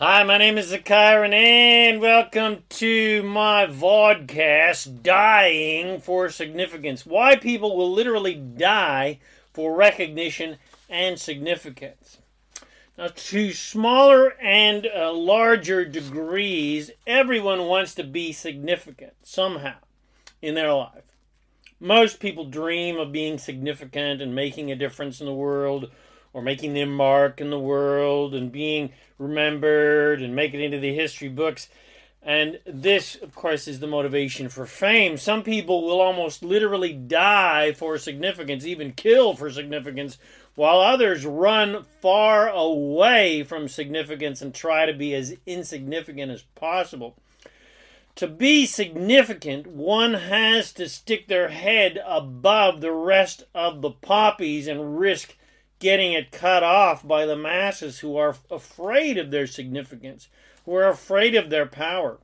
Hi, my name is ZaKaiRan and welcome to my vodcast, Dying for Significance. Why people will literally die for recognition and significance. Now, to smaller and larger degrees, everyone wants to be significant somehow in their life. Most people dream of being significant and making a difference in the world, or making their mark in the world and being remembered and making it into the history books. And this, of course, is the motivation for fame. Some people will almost literally die for significance, even kill for significance, while others run far away from significance and try to be as insignificant as possible. To be significant, one has to stick their head above the rest of the poppies and risk getting it cut off by the masses who are afraid of their significance, who are afraid of their power.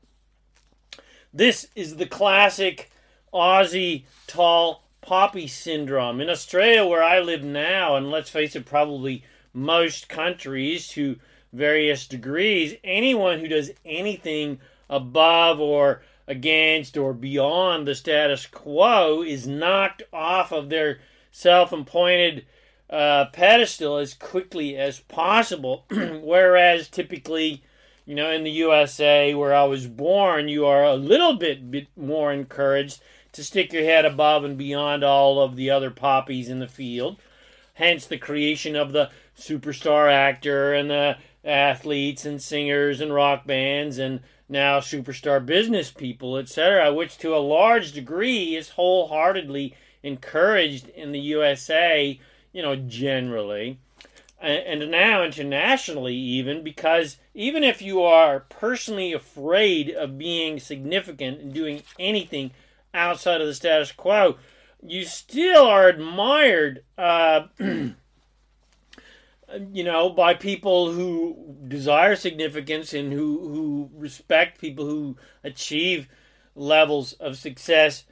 This is the classic Aussie tall poppy syndrome. In Australia, where I live now, and let's face it, probably most countries to various degrees, anyone who does anything above or against or beyond the status quo is knocked off of their self-appointed pedestal as quickly as possible. Whereas typically, in the USA where I was born, you are a little bit more encouraged to stick your head above and beyond all of the other poppies in the field. Hence the creation of the superstar actor and the athletes and singers and rock bands and now superstar business people, etc., which to a large degree is wholeheartedly encouraged in the USA, generally, and now internationally even, because even if you are personally afraid of being significant and doing anything outside of the status quo, you still are admired, by people who desire significance and who respect people who achieve levels of success.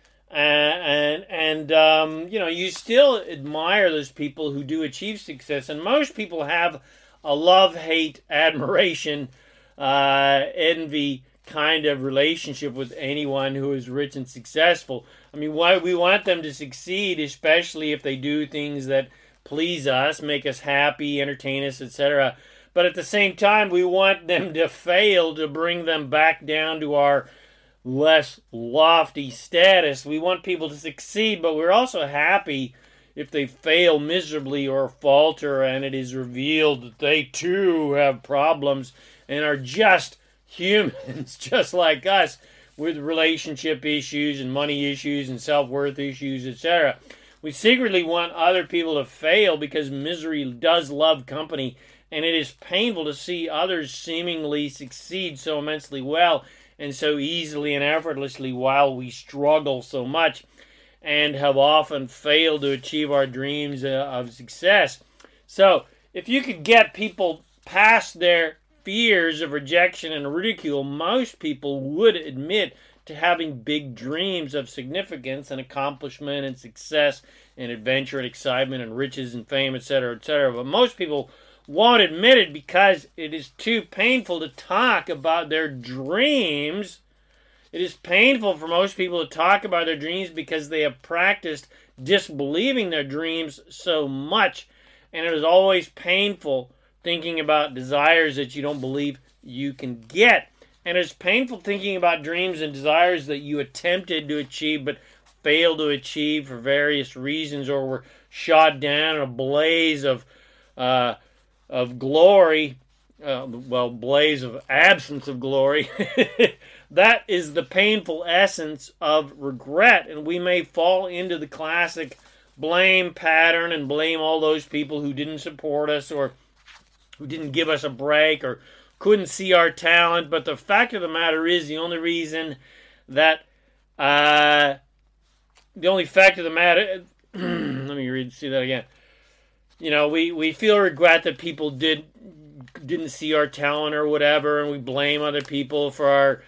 You still admire those people who do achieve success. And most people have a love-hate, admiration, envy kind of relationship with anyone who is rich and successful. I mean, why we want them to succeed, especially if they do things that please us, make us happy, entertain us, etc. But at the same time, we want them to fail to bring them back down to our less lofty status. We want people to succeed, but we're also happy if they fail miserably or falter and it is revealed that they too have problems and are just humans, just like us, with relationship issues and money issues and self-worth issues, etc. We secretly want other people to fail because misery does love company, and it is painful to see others seemingly succeed so immensely well and so easily and effortlessly while we struggle so much and have often failed to achieve our dreams of success. So, if you could get people past their fears of rejection and ridicule, most people would admit to having big dreams of significance and accomplishment and success and adventure and excitement and riches and fame, etc., etc. But most people won't admit it because it is too painful to talk about their dreams. It is painful for most people to talk about their dreams because they have practiced disbelieving their dreams so much. And it is always painful thinking about desires that you don't believe you can get. And it's painful thinking about dreams and desires that you attempted to achieve but failed to achieve for various reasons, or were shot down in a blaze of glory, blaze of absence of glory. That is the painful essence of regret, and we may fall into the classic blame pattern and blame all those people who didn't support us or who didn't give us a break or couldn't see our talent. But the fact of the matter is, the only fact of the matter, let me see that again. We feel regret that people didn't see our talent or whatever, and we blame other people for our,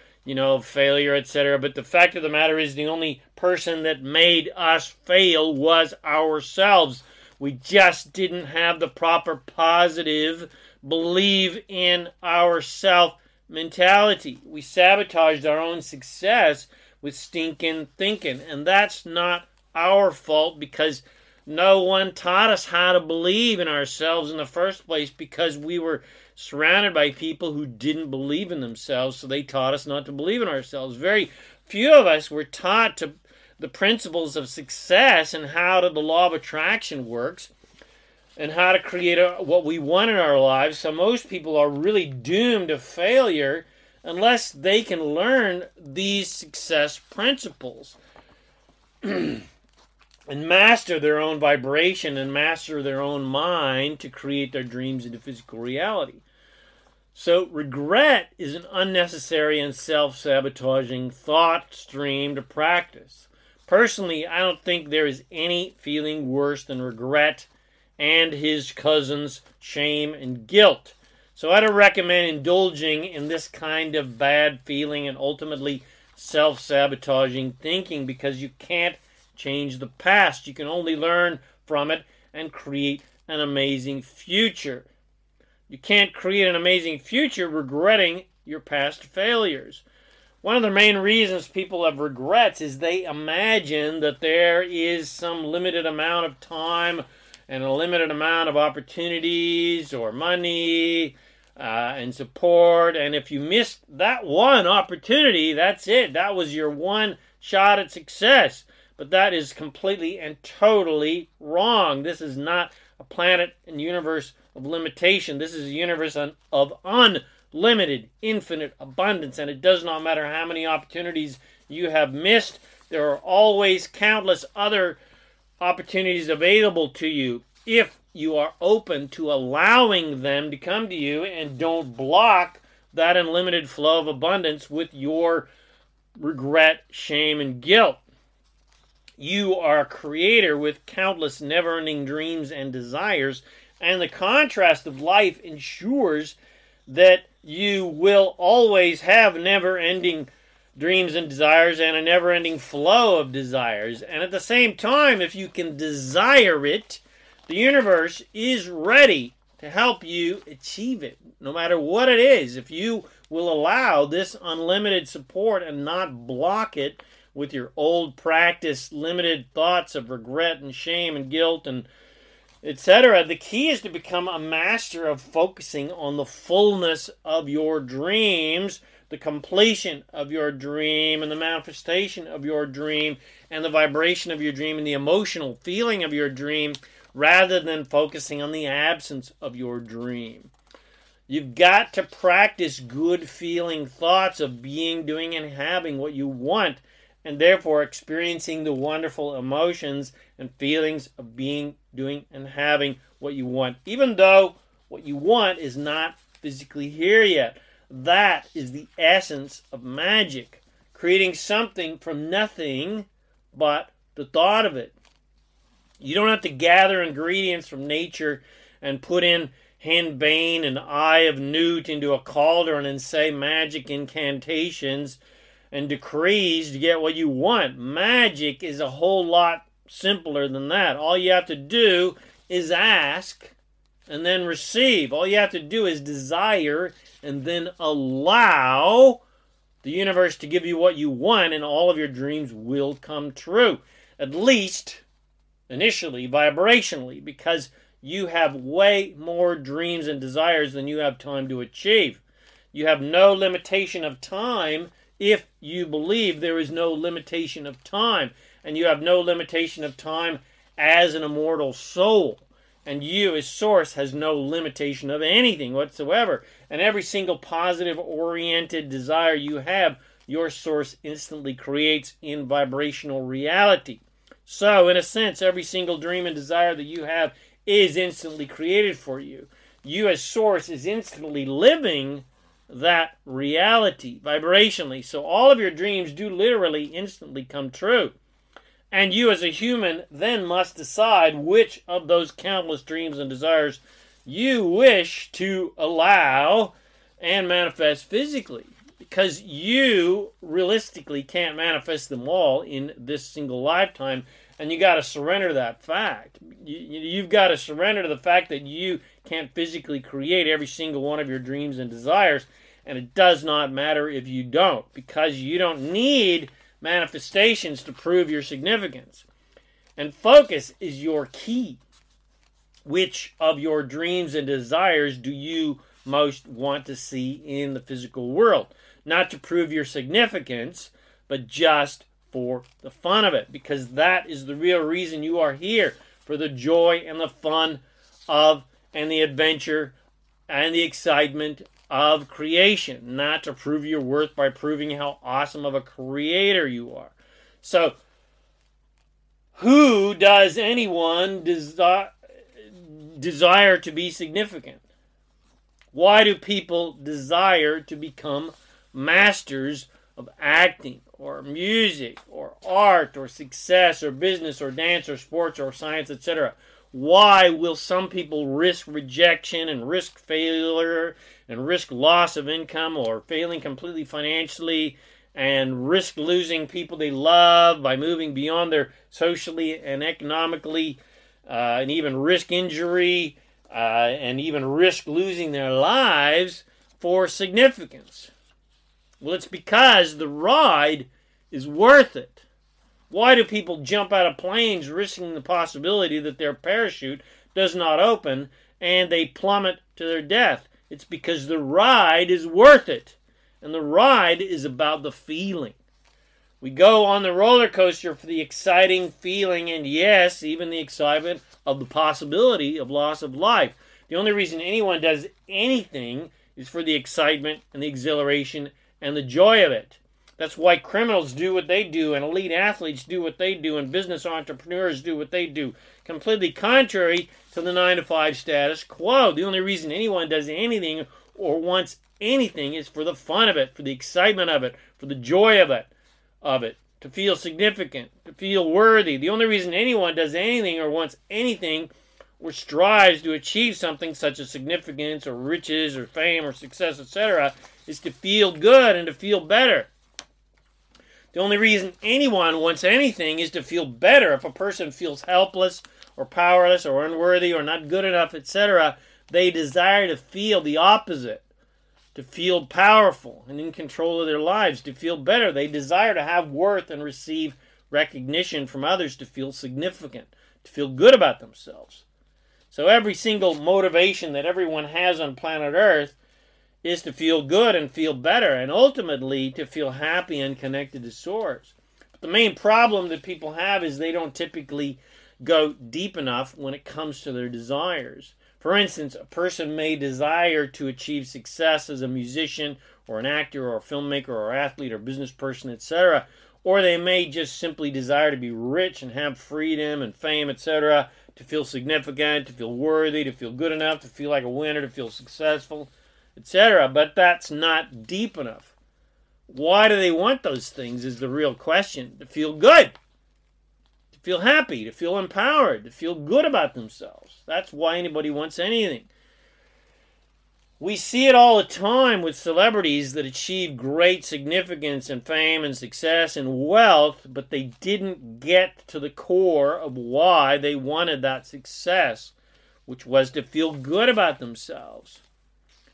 failure, etc. But the fact of the matter is, the only person that made us fail was ourselves. We just didn't have the proper positive believe in our self mentality. We sabotaged our own success with stinking thinking, and that's not our fault, because no one taught us how to believe in ourselves in the first place, because we were surrounded by people who didn't believe in themselves, so they taught us not to believe in ourselves. Very few of us were taught the principles of success and how the law of attraction works and how to create what we want in our lives. So most people are really doomed to failure unless they can learn these success principles and master their own vibration and master their own mind to create their dreams into physical reality. So regret is an unnecessary and self-sabotaging thought stream to practice. Personally, I don't think there is any feeling worse than regret and his cousins, shame and guilt. So I'd recommend indulging in this kind of bad feeling and ultimately self-sabotaging thinking, because you can't change the past. You can only learn from it and create an amazing future. You can't create an amazing future regretting your past failures. One of the main reasons people have regrets is they imagine that there is some limited amount of time and a limited amount of opportunities or money and support. And if you missed that one opportunity, that's it. That was your one shot at success. But that is completely and totally wrong. This is not a planet and universe of limitation. This is a universe of unlimited, infinite abundance. And it does not matter how many opportunities you have missed. There are always countless other opportunities available to you if you are open to allowing them to come to you and don't block that unlimited flow of abundance with your regret, shame, and guilt. You are a creator with countless never-ending dreams and desires, and the contrast of life ensures that you will always have never-ending dreams and desires and a never-ending flow of desires. And at the same time, if you can desire it, the universe is ready to help you achieve it, no matter what it is. If you will allow this unlimited support and not block it with your old practice, limited thoughts of regret and shame and guilt and etc. The key is to become a master of focusing on the fullness of your dreams, the completion of your dream, and the manifestation of your dream, and the vibration of your dream, and the emotional feeling of your dream, rather than focusing on the absence of your dream. You've got to practice good feeling thoughts of being, doing, and having what you want, and therefore experiencing the wonderful emotions and feelings of being, doing, and having what you want, even though what you want is not physically here yet. That is the essence of magic, creating something from nothing but the thought of it. You don't have to gather ingredients from nature and put in henbane and eye of newt into a cauldron and say magic incantations and decrees to get what you want. Magic is a whole lot simpler than that. All you have to do is ask and then receive. All you have to do is desire and then allow the universe to give you what you want, and all of your dreams will come true. At least initially, vibrationally, because you have way more dreams and desires than you have time to achieve. You have no limitation of time if you believe there is no limitation of time, and you have no limitation of time as an immortal soul, and you as source has no limitation of anything whatsoever, and every single positive oriented desire you have, your source instantly creates in vibrational reality. So in a sense, every single dream and desire that you have is instantly created for you. You as source is instantly living that reality vibrationally. So all of your dreams do literally instantly come true. And you as a human then must decide which of those countless dreams and desires you wish to allow and manifest physically. Because you realistically can't manifest them all in this single lifetime. And you got to surrender that fact. You've got to surrender to the fact that you can't physically create every single one of your dreams and desires, and it does not matter if you don't, because you don't need manifestations to prove your significance. And focus is your key. Which of your dreams and desires do you most want to see in the physical world? Not to prove your significance, but just for the fun of it, because that is the real reason you are here, for the joy and the fun of, and the adventure and the excitement of creation, not to prove your worth by proving how awesome of a creator you are. So, who does anyone desire to be significant? Why do people desire to become masters of acting or music or art or success or business or dance or sports or science, etc.? Why will some people risk rejection and risk failure and risk loss of income or failing completely financially and risk losing people they love by moving beyond their socially and economically and even risk injury and even risk losing their lives for significance? Well, it's because the ride is worth it. Why do people jump out of planes risking the possibility that their parachute does not open and they plummet to their death? It's because the ride is worth it. And the ride is about the feeling. We go on the roller coaster for the exciting feeling and, yes, even the excitement of the possibility of loss of life. The only reason anyone does anything is for the excitement and the exhilaration and the joy of it. That's why criminals do what they do, and elite athletes do what they do, and business entrepreneurs do what they do. Completely contrary to the 9-to-5 status quo. The only reason anyone does anything or wants anything is for the fun of it, for the excitement of it, for the joy of it, to feel significant, to feel worthy. The only reason anyone does anything or wants anything or strives to achieve something such as significance or riches or fame or success, etc., is to feel good and to feel better. The only reason anyone wants anything is to feel better. If a person feels helpless or powerless or unworthy or not good enough, etc., they desire to feel the opposite. To feel powerful and in control of their lives, to feel better. They desire to have worth and receive recognition from others, to feel significant, to feel good about themselves. So every single motivation that everyone has on planet Earth is to feel good and feel better, and ultimately to feel happy and connected to Source. But the main problem that people have is they don't typically go deep enough when it comes to their desires. For instance, a person may desire to achieve success as a musician or an actor or a filmmaker or athlete or business person, etc. Or they may just simply desire to be rich and have freedom and fame, etc., to feel significant, to feel worthy, to feel good enough, to feel like a winner, to feel successful, etc. But that's not deep enough. Why do they want those things is the real question. To feel good. Feel happy, to feel empowered, to feel good about themselves. That's why anybody wants anything. We see it all the time with celebrities that achieve great significance and fame and success and wealth, but they didn't get to the core of why they wanted that success, which was to feel good about themselves.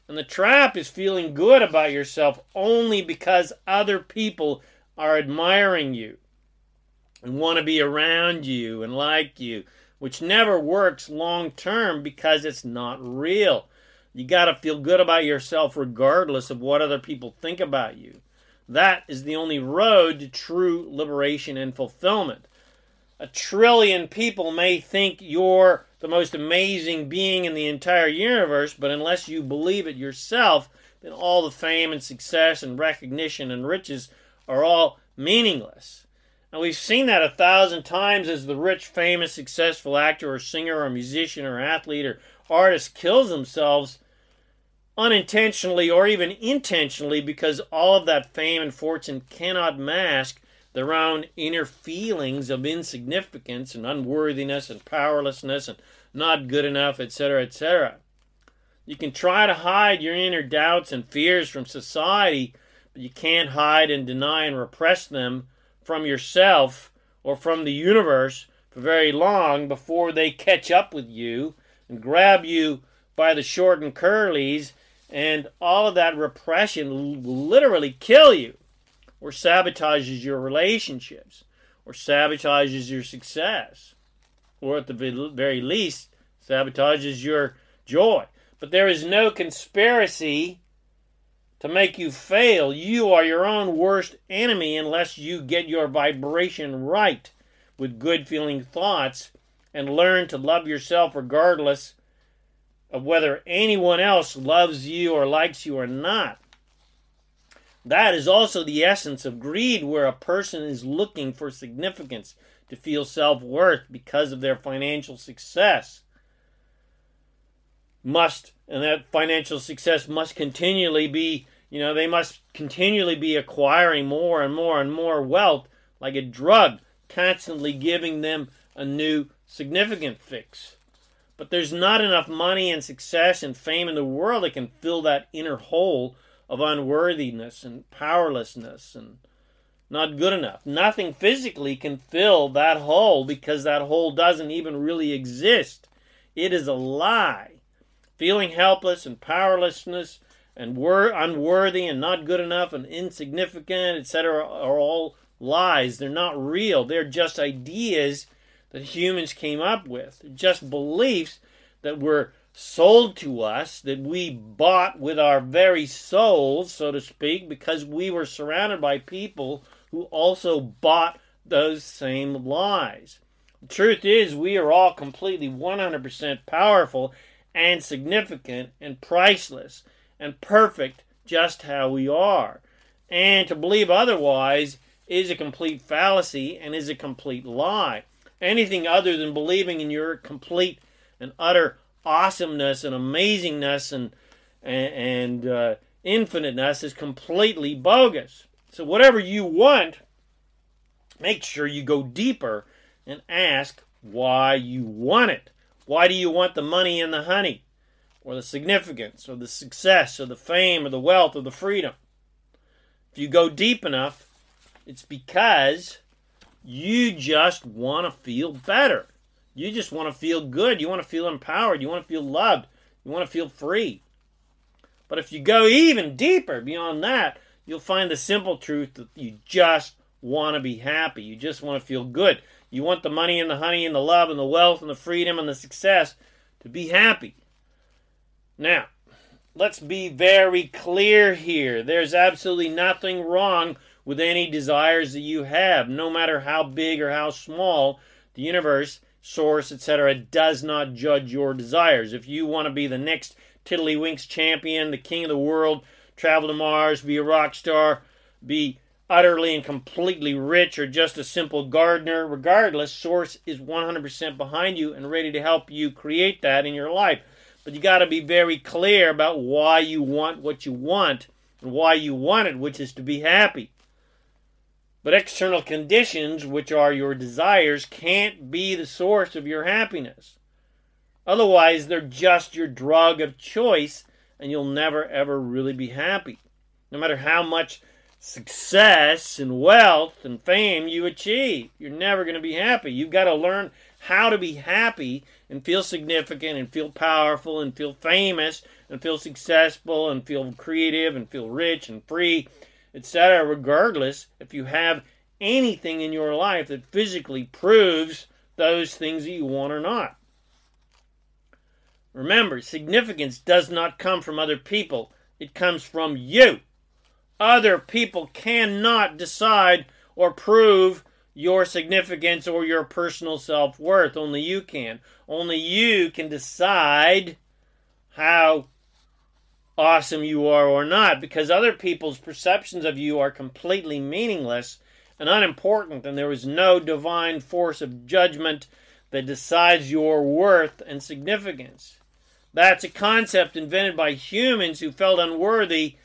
And the trap is feeling good about yourself only because other people are admiring you and want to be around you and like you, which never works long term because it's not real. You got to feel good about yourself regardless of what other people think about you. That is the only road to true liberation and fulfillment. 1 trillion people may think you're the most amazing being in the entire universe, but unless you believe it yourself, then all the fame and success and recognition and riches are all meaningless. And we've seen that 1,000 times as the rich, famous, successful actor or singer or musician or athlete or artist kills themselves unintentionally or even intentionally, because all of that fame and fortune cannot mask their own inner feelings of insignificance and unworthiness and powerlessness and not good enough, etc., etc. You can try to hide your inner doubts and fears from society, but you can't hide and deny and repress them from yourself or from the universe for very long before they catch up with you and grab you by the short and curlies, and all of that repression will literally kill you, or sabotages your relationships, or sabotages your success, or at the very least, sabotages your joy. But there is no conspiracy to make you fail. You are your own worst enemy unless you get your vibration right with good-feeling thoughts and learn to love yourself regardless of whether anyone else loves you or likes you or not. That is also the essence of greed, where a person is looking for significance to feel self-worth because of their financial success. And that financial success must continually be, they must continually be acquiring more and more and more wealth like a drug, constantly giving them a new significant fix. But there's not enough money and success and fame in the world that can fill that inner hole of unworthiness and powerlessness and not good enough. Nothing physically can fill that hole because that hole doesn't even really exist. It is a lie. Feeling helpless and powerlessness and unworthy and not good enough and insignificant, etc. are all lies. They're not real. They're just ideas that humans came up with. They're just beliefs that were sold to us, that we bought with our very souls, so to speak, because we were surrounded by people who also bought those same lies. The truth is, we are all completely 100% powerful and significant and priceless and perfect just how we are. And to believe otherwise is a complete fallacy and is a complete lie. Anything other than believing in your complete and utter awesomeness and amazingness and infiniteness is completely bogus. So whatever you want, make sure you go deeper and ask why you want it. Why do you want the money and the honey, or the significance, or the success, or the fame, or the wealth, or the freedom? If you go deep enough, it's because you just want to feel better. You just want to feel good. You want to feel empowered. You want to feel loved. You want to feel free. But if you go even deeper beyond that, you'll find the simple truth that you just want to be happy. You just want to feel good. You want the money and the honey and the love and the wealth and the freedom and the success to be happy. Now, let's be very clear here. There's absolutely nothing wrong with any desires that you have, no matter how big or how small. The universe, source, etc. does not judge your desires. If you want to be the next Tiddlywinks champion, the king of the world, travel to Mars, be a rock star, be utterly and completely rich, or just a simple gardener, regardless, source is 100% behind you and ready to help you create that in your life. But you got to be very clear about why you want what you want and why you want it, which is to be happy. But external conditions, which are your desires, can't be the source of your happiness. Otherwise, they're just your drug of choice, and you'll never, ever really be happy. No matter how much success and wealth and fame you achieve, you're never going to be happy. You've got to learn how to be happy and feel significant and feel powerful and feel famous and feel successful and feel creative and feel rich and free, etc., regardless if you have anything in your life that physically proves those things that you want or not. Remember, significance does not come from other people. It comes from you. Other people cannot decide or prove your significance or your personal self-worth. Only you can. Only you can decide how awesome you are or not, because other people's perceptions of you are completely meaningless and unimportant, and there is no divine force of judgment that decides your worth and significance. That's a concept invented by humans who felt unworthy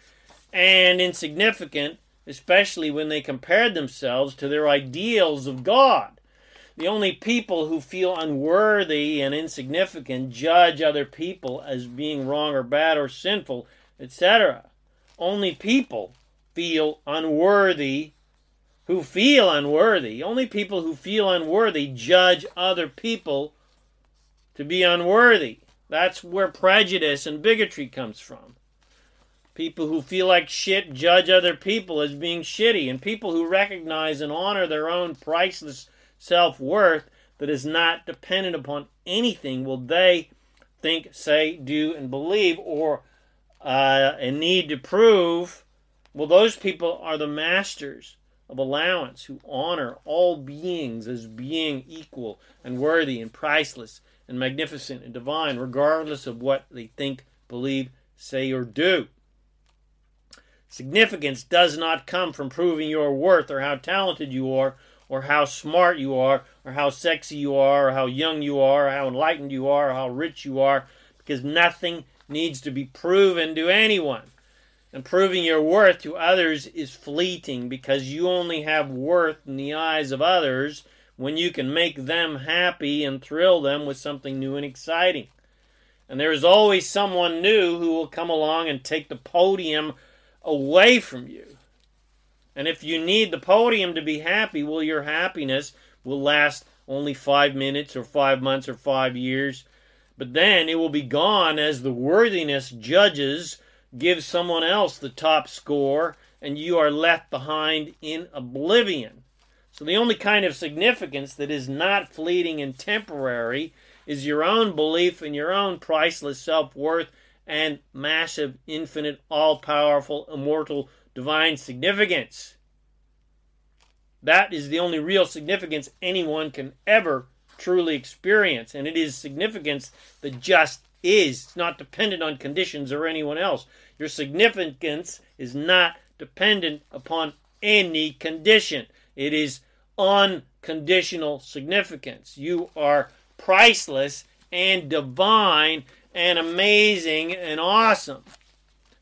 and insignificant, especially when they compared themselves to their ideals of God. The only people who feel unworthy and insignificant judge other people as being wrong or bad or sinful, etc. Only people feel unworthy who feel unworthy. Only people who feel unworthy judge other people to be unworthy. That's where prejudice and bigotry comes from. People who feel like shit judge other people as being shitty, and people who recognize and honor their own priceless self-worth that is not dependent upon anything will they think, say, do, and believe, or and need to prove. Well, those people are the masters of allowance, who honor all beings as being equal and worthy and priceless and magnificent and divine, regardless of what they think, believe, say, or do. Significance does not come from proving your worth, or how talented you are, or how smart you are, or how sexy you are, or how young you are, or how enlightened you are, or how rich you are, because nothing needs to be proven to anyone. And proving your worth to others is fleeting, because you only have worth in the eyes of others when you can make them happy and thrill them with something new and exciting. And there is always someone new who will come along and take the podium away from you. And if you need the podium to be happy, well, your happiness will last only 5 minutes or 5 months or 5 years. But then it will be gone as the worthiness judges give someone else the top score, and you are left behind in oblivion. So the only kind of significance that is not fleeting and temporary is your own belief in your own priceless self-worth and massive, infinite, all-powerful, immortal, divine significance. That is the only real significance anyone can ever truly experience, and it is significance that just is. It's not dependent on conditions or anyone else. Your significance is not dependent upon any condition. It is unconditional significance. You are priceless and divine and amazing and awesome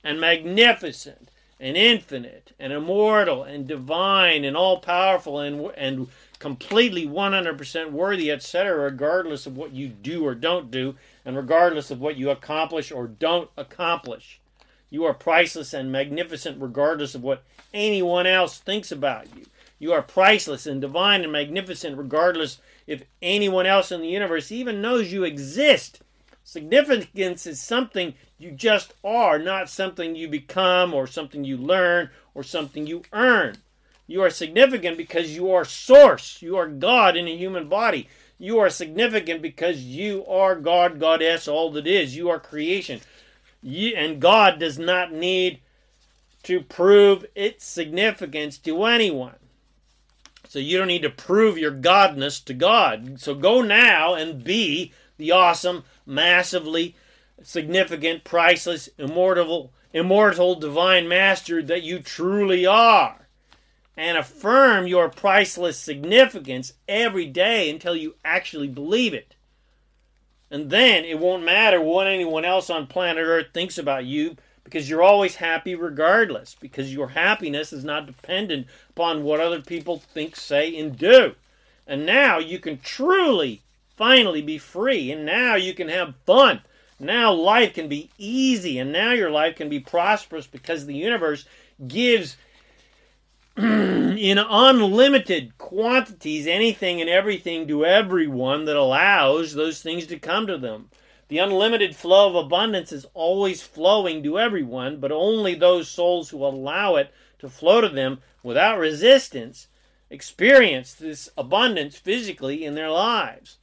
and magnificent and infinite and immortal and divine and all-powerful and completely 100% worthy, etc., regardless of what you do or don't do, and regardless of what you accomplish or don't accomplish. You are priceless and magnificent regardless of what anyone else thinks about you. You are priceless and divine and magnificent regardless if anyone else in the universe even knows you exist. Significance is something you just are, not something you become or something you learn or something you earn. You are significant because you are source. You are God in a human body. You are significant because you are God, Goddess, all that is. You are creation. And God does not need to prove its significance to anyone. So you don't need to prove your godness to God. So go now and be the awesome, massively significant, priceless, immortal, divine master that you truly are. And affirm your priceless significance every day until you actually believe it. And then it won't matter what anyone else on planet Earth thinks about you, because you're always happy regardless, because your happiness is not dependent upon what other people think, say, and do. And now you can truly, finally be free, and now you can have fun. Now life can be easy, and now your life can be prosperous because the universe gives in unlimited quantities anything and everything to everyone that allows those things to come to them. The unlimited flow of abundance is always flowing to everyone, but only those souls who allow it to flow to them without resistance experience this abundance physically in their lives.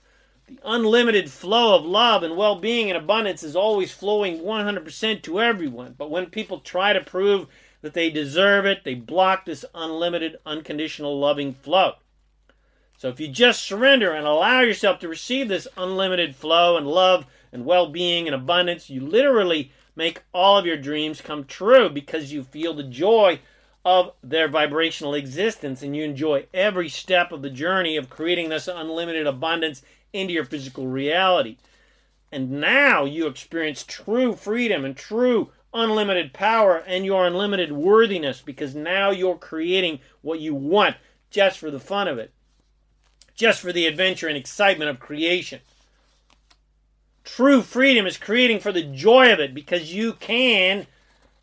The unlimited flow of love and well-being and abundance is always flowing 100% to everyone, but when people try to prove that they deserve it, they block this unlimited, unconditional loving flow. So if you just surrender and allow yourself to receive this unlimited flow and love and well-being and abundance, you literally make all of your dreams come true because you feel the joy of their vibrational existence, and you enjoy every step of the journey of creating this unlimited abundance into your physical reality. And now you experience true freedom and true unlimited power and your unlimited worthiness, because now you're creating what you want just for the fun of it, just for the adventure and excitement of creation. True freedom is creating for the joy of it, because you can,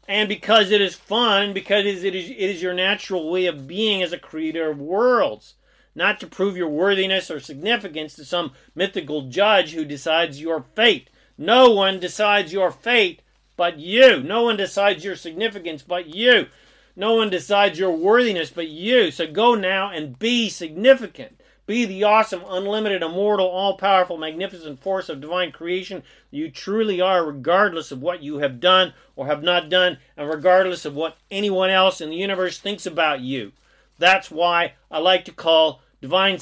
and because it is fun, because it is your natural way of being as a creator of worlds. Not to prove your worthiness or significance to some mythical judge who decides your fate. No one decides your fate but you. No one decides your significance but you. No one decides your worthiness but you. So go now and be significant. Be the awesome, unlimited, immortal, all-powerful, magnificent force of divine creation you truly are, regardless of what you have done or have not done, and regardless of what anyone else in the universe thinks about you. That's why I like to call it divine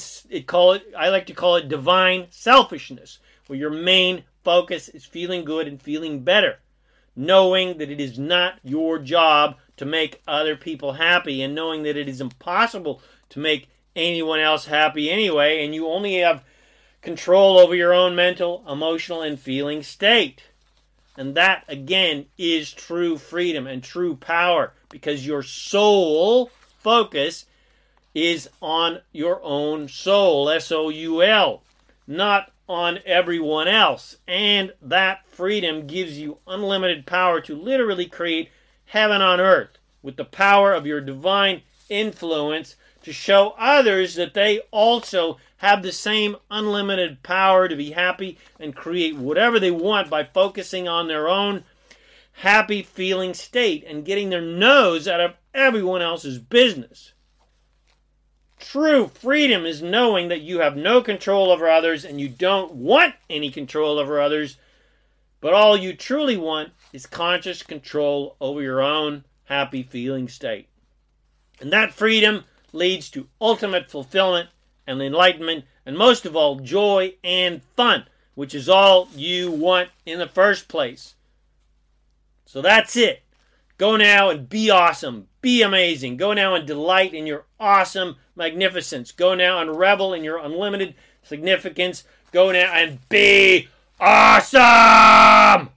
selfishness, where your main focus is feeling good and feeling better, knowing that it is not your job to make other people happy, and knowing that it is impossible to make anyone else happy anyway, and you only have control over your own mental, emotional, and feeling state. And that, again, is true freedom and true power, because your soul focus is on your own soul, S-O-U-L, not on everyone else. And that freedom gives you unlimited power to literally create heaven on earth with the power of your divine influence, to show others that they also have the same unlimited power to be happy and create whatever they want by focusing on their own happy feeling state and getting their nose out of everyone else's business. True freedom is knowing that you have no control over others and you don't want any control over others, but all you truly want is conscious control over your own happy feeling state. And that freedom leads to ultimate fulfillment and enlightenment, and most of all, joy and fun, which is all you want in the first place. So that's it. Go now and be awesome. Be amazing. Go now and delight in your awesome magnificence. Go now and revel in your unlimited significance. Go now and be awesome!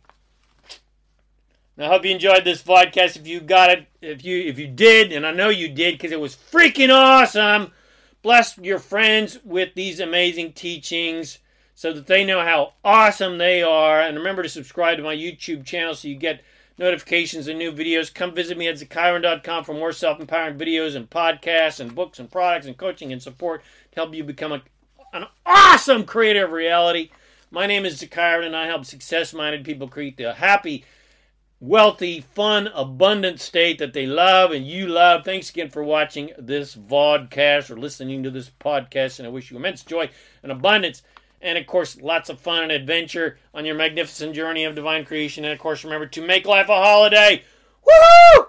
Now, I hope you enjoyed this podcast. If you got it, if you did, and I know you did because it was freaking awesome, bless your friends with these amazing teachings so that they know how awesome they are. And remember to subscribe to my YouTube channel so you get notifications of new videos. Come visit me at ZaKaiRan.com for more self-empowering videos and podcasts and books and products and coaching and support to help you become an awesome creator of reality. My name is ZaKaiRan, and I help success-minded people create the happy, wealthy, fun, abundant state that they love and you love. Thanks again for watching this vodcast or listening to this podcast, and I wish you immense joy and abundance and, of course, lots of fun and adventure on your magnificent journey of divine creation. And, of course, remember to make life a holiday. Woohoo!